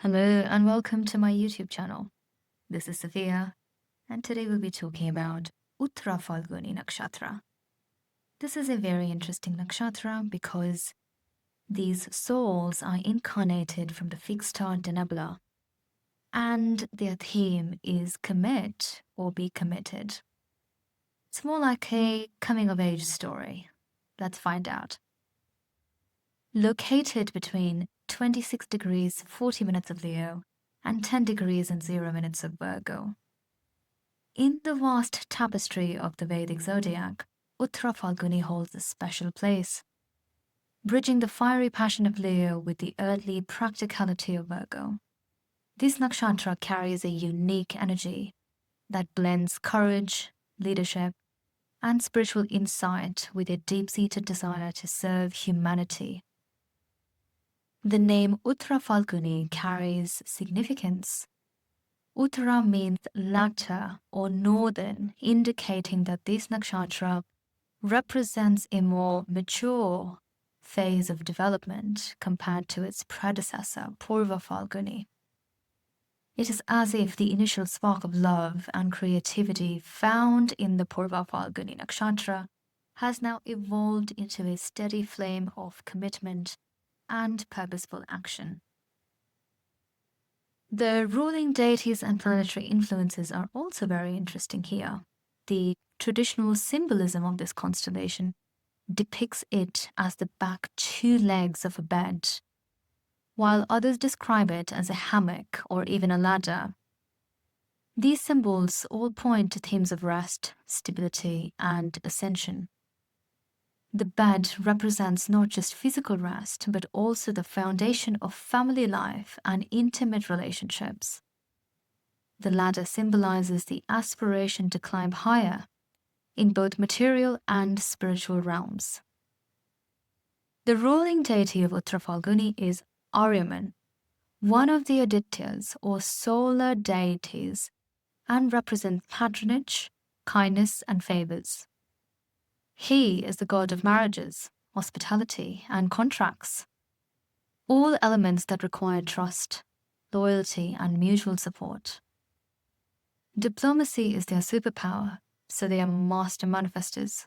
Hello and welcome to my YouTube channel. This is Sophia, and today we'll be talking about Uttara Phalguni Nakshatra. This is a very interesting nakshatra because these souls are incarnated from the fixed star Denebola, and their theme is commit or be committed. It's more like a coming-of-age story. Let's find out. Located between 26 degrees 40 minutes of Leo and 10 degrees and 0 minutes of Virgo. In the vast tapestry of the Vedic zodiac, Uttara Phalguni holds a special place, bridging the fiery passion of Leo with the earthly practicality of Virgo. This nakshatra carries a unique energy that blends courage, leadership, and spiritual insight with a deep-seated desire to serve humanity. The name Uttara Phalguni carries significance. Uttara means latter or northern, indicating that this nakshatra represents a more mature phase of development compared to its predecessor, Purva Phalguni. It is as if the initial spark of love and creativity found in the Purva Phalguni nakshatra has now evolved into a steady flame of commitment and purposeful action. The ruling deities and planetary influences are also very interesting here. The traditional symbolism of this constellation depicts it as the back two legs of a bed, while others describe it as a hammock or even a ladder. These symbols all point to themes of rest, stability, and ascension. The bed represents not just physical rest, but also the foundation of family life and intimate relationships. The ladder symbolizes the aspiration to climb higher in both material and spiritual realms. The ruling deity of Uttara Phalguni is Aryaman, one of the Adityas or solar deities, and represents patronage, kindness, and favors. He is the god of marriages, hospitality, and contracts, all elements that require trust, loyalty, and mutual support. Diplomacy is their superpower, so they are master manifestors.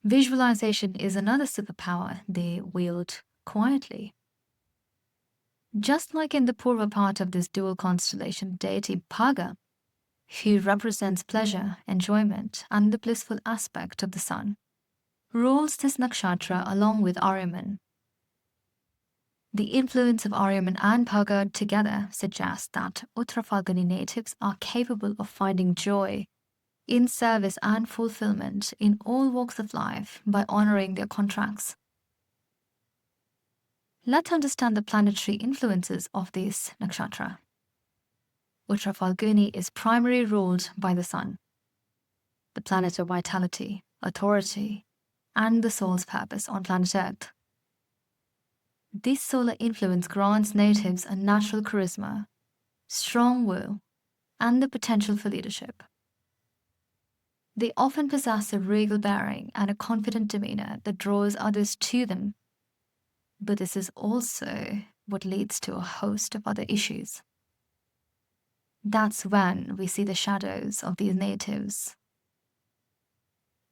Visualization is another superpower they wield quietly. Just like in the Purva part of this dual constellation, deity Bhaga, who represents pleasure, enjoyment, and the blissful aspect of the sun, rules this nakshatra along with Aryaman. The influence of Aryaman and Bhaga together suggests that Uttara Phalguni natives are capable of finding joy in service and fulfillment in all walks of life by honoring their contracts. Let's understand the planetary influences of this nakshatra. Uttara Phalguni is primarily ruled by the sun, the planet of vitality, authority, and the soul's purpose on planet Earth. This solar influence grants natives a natural charisma, strong will, and the potential for leadership. They often possess a regal bearing and a confident demeanor that draws others to them, but this is also what leads to a host of other issues. That's when we see the shadows of these natives.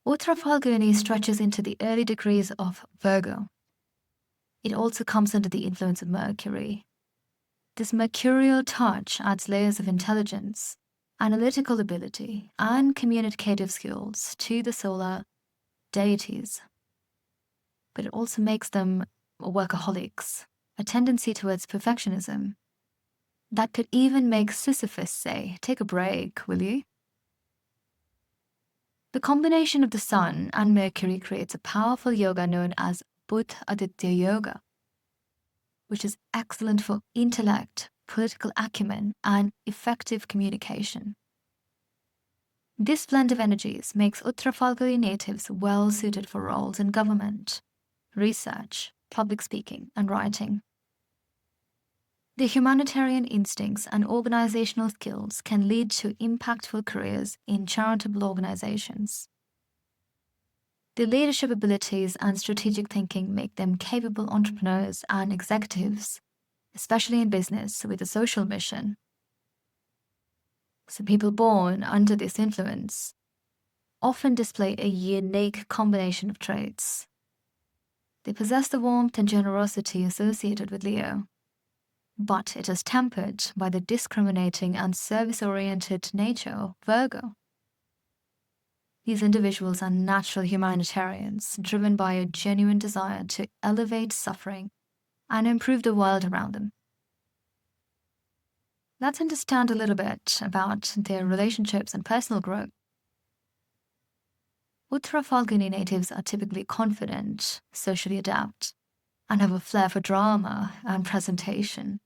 Uttara Phalguni stretches into the early degrees of Virgo. It also comes under the influence of Mercury. This mercurial touch adds layers of intelligence, analytical ability, and communicative skills to the solar deities. But it also makes them workaholics, a tendency towards perfectionism that could even make Sisyphus say, "Take a break, will you?" The combination of the sun and Mercury creates a powerful yoga known as Buddha Aditya Yoga, which is excellent for intellect, political acumen, and effective communication. This blend of energies makes Uttara Phalguni natives well suited for roles in government, research, public speaking, and writing. The humanitarian instincts and organizational skills can lead to impactful careers in charitable organizations. The leadership abilities and strategic thinking make them capable entrepreneurs and executives, especially in business with a social mission. So people born under this influence often display a unique combination of traits. They possess the warmth and generosity associated with Leo, but it is tempered by the discriminating and service-oriented nature of Virgo. These individuals are natural humanitarians, driven by a genuine desire to elevate suffering and improve the world around them. Let's understand a little bit about their relationships and personal growth. Uttara Phalguni natives are typically confident, socially adept, and have a flair for drama and presentation.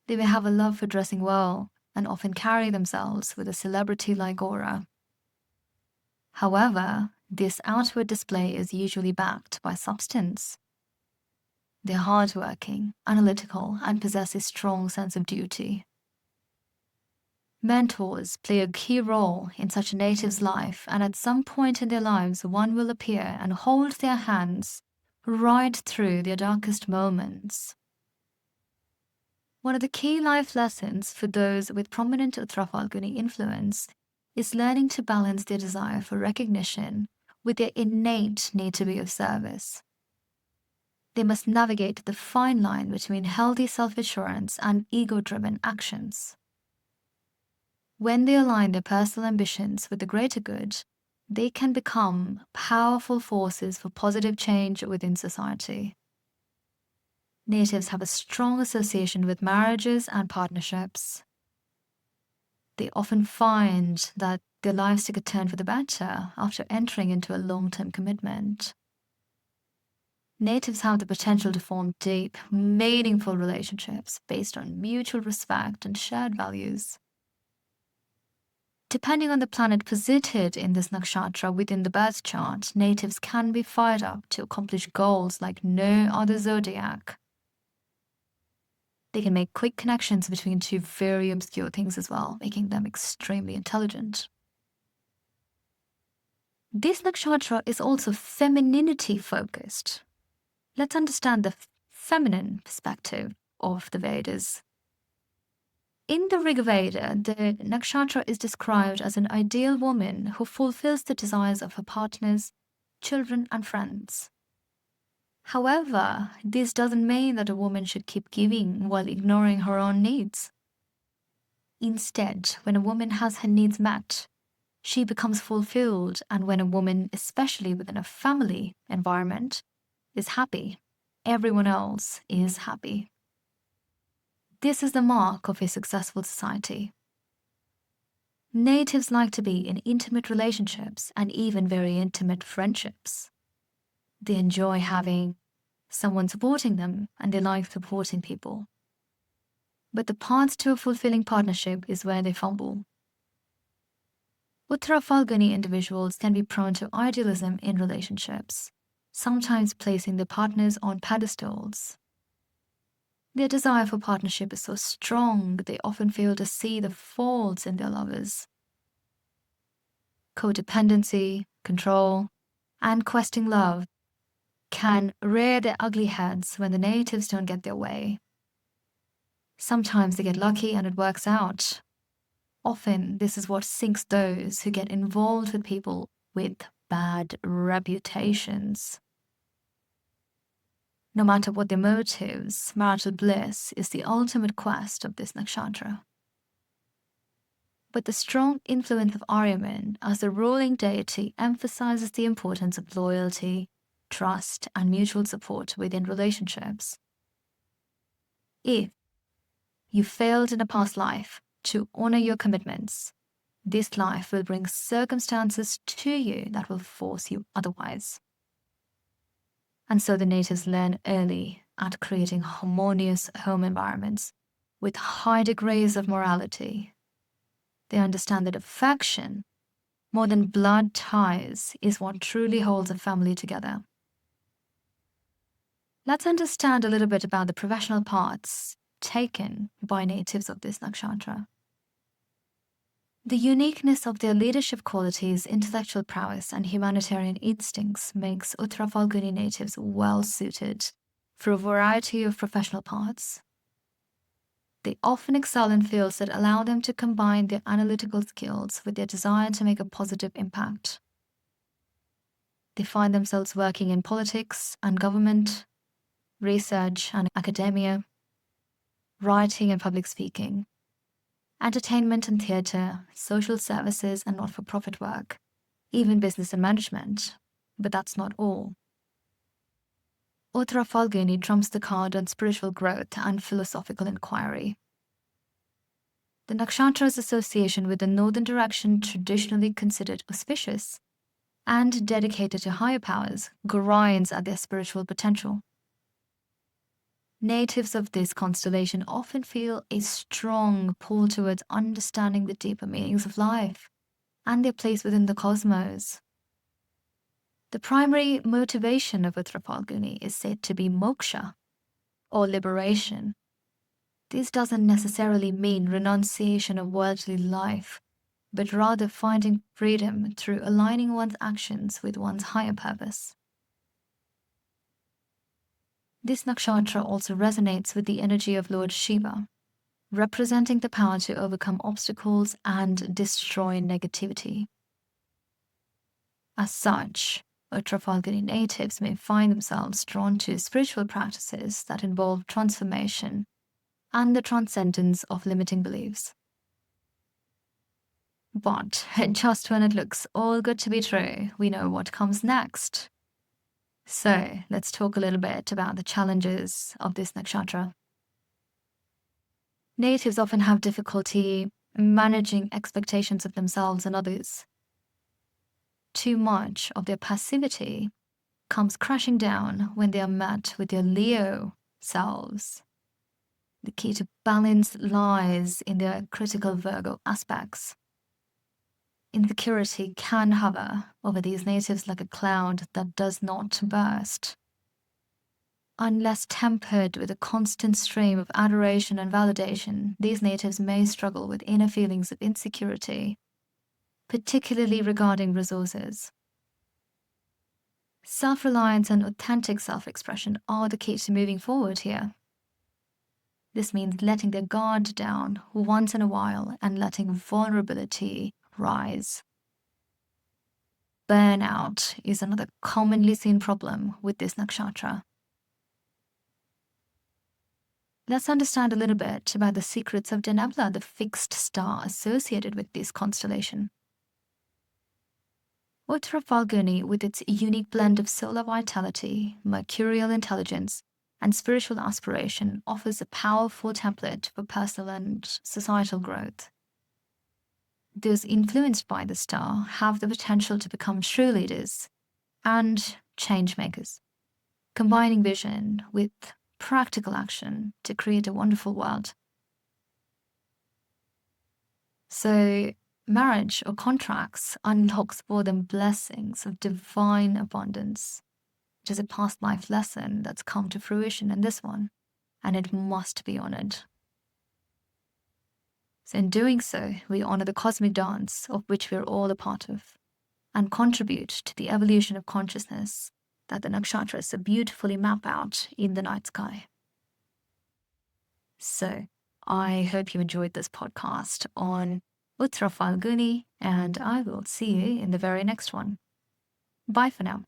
They may have a love for dressing well and often carry themselves with a celebrity-like aura. However, this outward display is usually backed by substance. They're hardworking, analytical, and possess a strong sense of duty. Mentors play a key role in such a native's life, and at some point in their lives, one will appear and hold their hands right through their darkest moments. One of the key life lessons for those with prominent Uttara Phalguni influence is learning to balance their desire for recognition with their innate need to be of service. They must navigate the fine line between healthy self-assurance and ego-driven actions. When they align their personal ambitions with the greater good, they can become powerful forces for positive change within society. Natives have a strong association with marriages and partnerships. They often find that their lives take a turn for the better after entering into a long-term commitment. Natives have the potential to form deep, meaningful relationships based on mutual respect and shared values. Depending on the planet posited in this nakshatra within the birth chart, natives can be fired up to accomplish goals like no other zodiac. They can make quick connections between two very obscure things as well, making them extremely intelligent. This nakshatra is also femininity focused. Let's understand the feminine perspective of the Vedas. In the Rig Veda, the nakshatra is described as an ideal woman who fulfills the desires of her partners, children, and friends. However, this doesn't mean that a woman should keep giving while ignoring her own needs. Instead, when a woman has her needs met, she becomes fulfilled, and when a woman, especially within a family environment, is happy, everyone else is happy. This is the mark of a successful society. Natives like to be in intimate relationships and even very intimate friendships. They enjoy having someone supporting them, and they like supporting people. But the path to a fulfilling partnership is where they fumble. Uttara Phalguni individuals can be prone to idealism in relationships, sometimes placing their partners on pedestals. Their desire for partnership is so strong, they often fail to see the faults in their lovers. Codependency, control, and questing love can rear their ugly heads when the natives don't get their way. Sometimes they get lucky and it works out. Often, this is what sinks those who get involved with people with bad reputations. No matter what their motives, marital bliss is the ultimate quest of this nakshatra. But the strong influence of Aryaman as the ruling deity emphasizes the importance of loyalty, trust, and mutual support within relationships. If you failed in a past life to honor your commitments, this life will bring circumstances to you that will force you otherwise. And so the natives learn early at creating harmonious home environments with high degrees of morality. They understand that affection, more than blood ties, is what truly holds a family together. Let's understand a little bit about the professional paths taken by natives of this nakshatra. The uniqueness of their leadership qualities, intellectual prowess, and humanitarian instincts makes Uttara Phalguni natives well suited for a variety of professional paths. They often excel in fields that allow them to combine their analytical skills with their desire to make a positive impact. They find themselves working in politics and government, research and academia, writing and public speaking, entertainment and theatre, social services and not-for-profit work, even business and management. But that's not all. Uttara Phalguni trumps the card on spiritual growth and philosophical inquiry. The Nakshatra's association with the northern direction, traditionally considered auspicious and dedicated to higher powers, grinds at their spiritual potential. Natives of this constellation often feel a strong pull towards understanding the deeper meanings of life and their place within the cosmos. The primary motivation of Uttara Phalguni is said to be moksha, or liberation. This doesn't necessarily mean renunciation of worldly life, but rather finding freedom through aligning one's actions with one's higher purpose. This nakshatra also resonates with the energy of Lord Shiva, representing the power to overcome obstacles and destroy negativity. As such, Uttara Phalguni natives may find themselves drawn to spiritual practices that involve transformation and the transcendence of limiting beliefs. But just when it looks all good to be true, we know what comes next. So let's talk a little bit about the challenges of this nakshatra. Natives often have difficulty managing expectations of themselves and others. Too much of their passivity comes crashing down when they are met with their Leo selves. The key to balance lies in their critical Virgo aspects. Insecurity can hover over these natives like a cloud that does not burst. Unless tempered with a constant stream of adoration and validation, these natives may struggle with inner feelings of insecurity, particularly regarding resources. Self-reliance and authentic self-expression are the key to moving forward here. This means letting their guard down once in a while and letting vulnerability rise. Burnout is another commonly seen problem with this nakshatra. Let's understand a little bit about the secrets of Denebola, the fixed star associated with this constellation. Uttara Phalguni, with its unique blend of solar vitality, mercurial intelligence, and spiritual aspiration, offers a powerful template for personal and societal growth. Those influenced by the star have the potential to become true leaders and change makers, combining vision with practical action to create a wonderful world. So, marriage or contracts unlocks for them blessings of divine abundance, which is a past life lesson that's come to fruition in this one, and it must be honored. So in doing so, we honor the cosmic dance of which we're all a part of, and contribute to the evolution of consciousness that the nakshatras so beautifully map out in the night sky. So I hope you enjoyed this podcast on Uttara Phalguni, and I will see you in the very next one. Bye for now.